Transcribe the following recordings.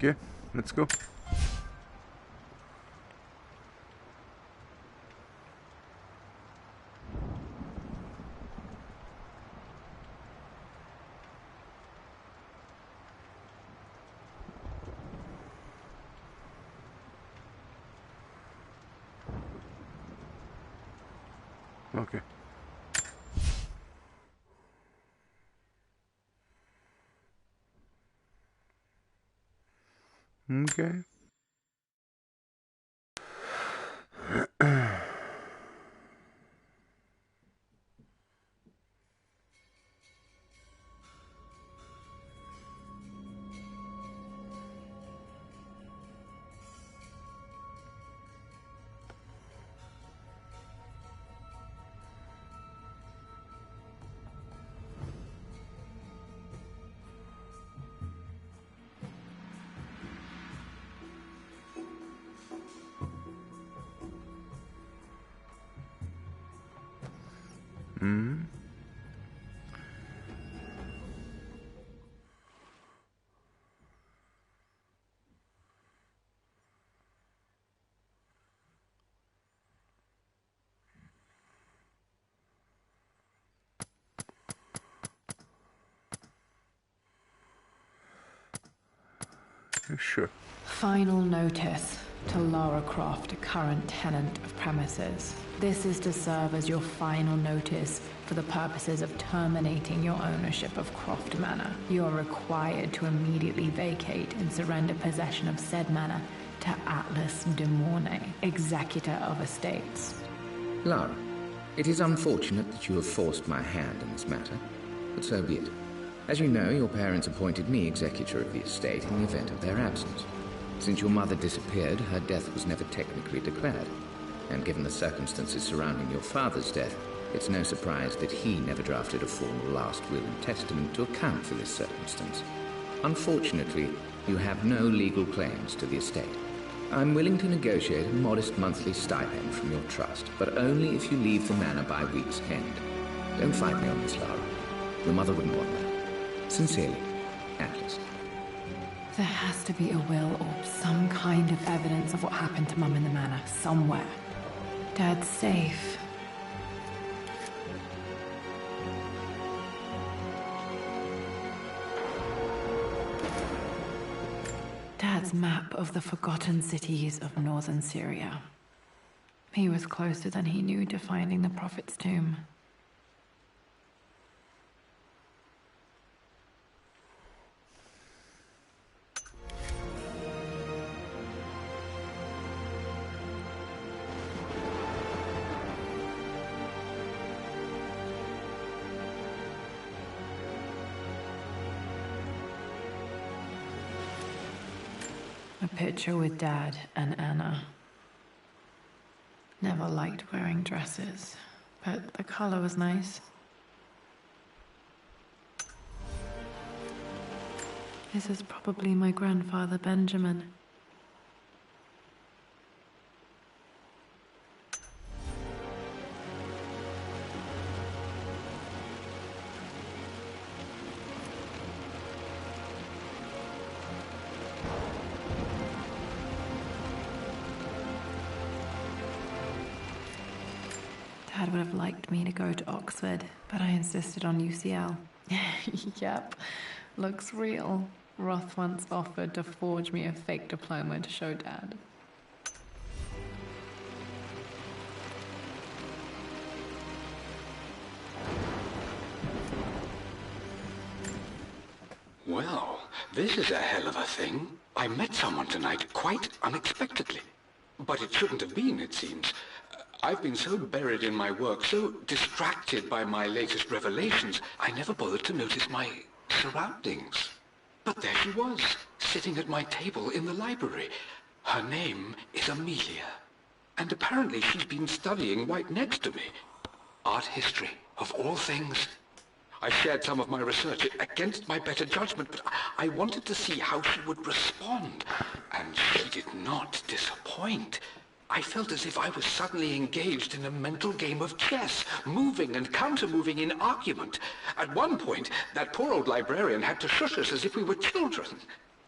Okay, let's go. Okay. Okay. Hmm. Sure. Final notice to Lara Croft, a current tenant of premises. This is to serve as your final notice for the purposes of terminating your ownership of Croft Manor. You are required to immediately vacate and surrender possession of said manor to Atlas de Mornay, executor of estates. Lara, it is unfortunate that you have forced my hand in this matter, but so be it. As you know, your parents appointed me executor of the estate in the event of their absence. Since your mother disappeared, her death was never technically declared. And given the circumstances surrounding your father's death, it's no surprise that he never drafted a formal last will and testament to account for this circumstance. Unfortunately, you have no legal claims to the estate. I'm willing to negotiate a modest monthly stipend from your trust, but only if you leave the manor by week's end. Don't fight me on this, Lara. Your mother wouldn't want that. Sincerely, Atlas. There has to be a will or some kind of evidence of what happened to Mum in the manor somewhere. Dad's safe. Dad's map of the forgotten cities of northern Syria. He was closer than he knew to finding the Prophet's tomb. A picture with Dad and Anna. Never liked wearing dresses, but the color was nice. This is probably my grandfather Benjamin. Dad would have liked me to go to Oxford, but I insisted on UCL. Yep, looks real. Roth once offered to forge me a fake diploma to show Dad. Well, this is a hell of a thing. I met someone tonight quite unexpectedly. But it shouldn't have been, it seems. I've been so buried in my work, so distracted by my latest revelations, I never bothered to notice my surroundings. But there she was, sitting at my table in the library. Her name is Amelia. And apparently she's been studying right next to me. Art history, of all things. I shared some of my research against my better judgment, but I wanted to see how she would respond. And she did not disappoint. I felt as if I was suddenly engaged in a mental game of chess, moving and counter-moving in argument. At one point, that poor old librarian had to shush us as if we were children.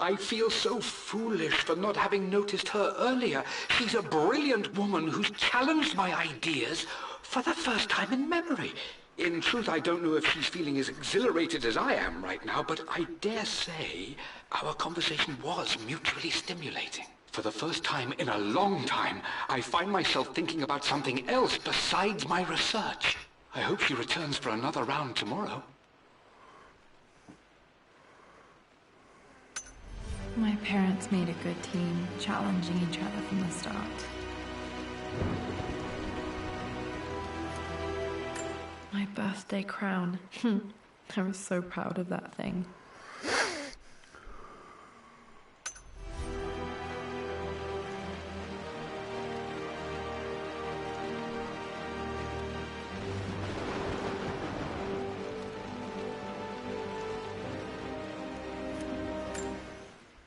I feel so foolish for not having noticed her earlier. She's a brilliant woman who's challenged my ideas for the first time in memory. In truth, I don't know if she's feeling as exhilarated as I am right now, but I dare say our conversation was mutually stimulating. For the first time in a long time, I find myself thinking about something else besides my research. I hope she returns for another round tomorrow. My parents made a good team, challenging each other from the start. My birthday crown. I was so proud of that thing.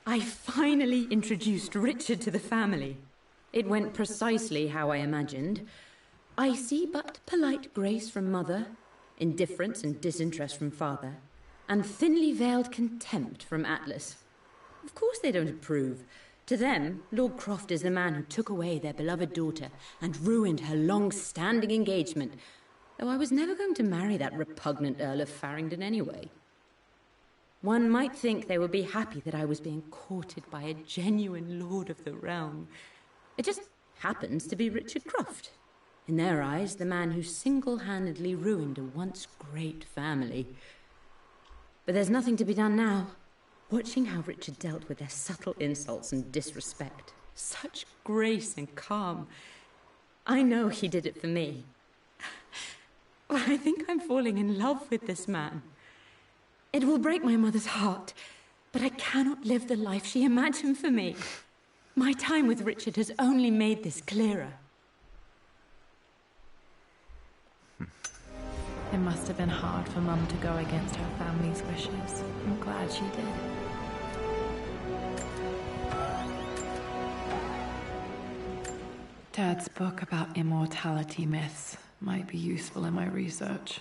I finally introduced Richard to the family. It went precisely how I imagined. Icy but polite grace from mother, indifference and disinterest from father, and thinly veiled contempt from Atlas. Of course they don't approve. To them, Lord Croft is the man who took away their beloved daughter and ruined her long-standing engagement, though I was never going to marry that repugnant Earl of Farringdon anyway. One might think they would be happy that I was being courted by a genuine lord of the realm. It just happens to be Richard Croft. In their eyes, the man who single-handedly ruined a once great family. But there's nothing to be done now. Watching how Richard dealt with their subtle insults and disrespect. Such grace and calm. I know he did it for me. I think I'm falling in love with this man. It will break my mother's heart, but I cannot live the life she imagined for me. My time with Richard has only made this clearer. It must have been hard for Mum to go against her family's wishes. I'm glad she did. Dad's book about immortality myths might be useful in my research.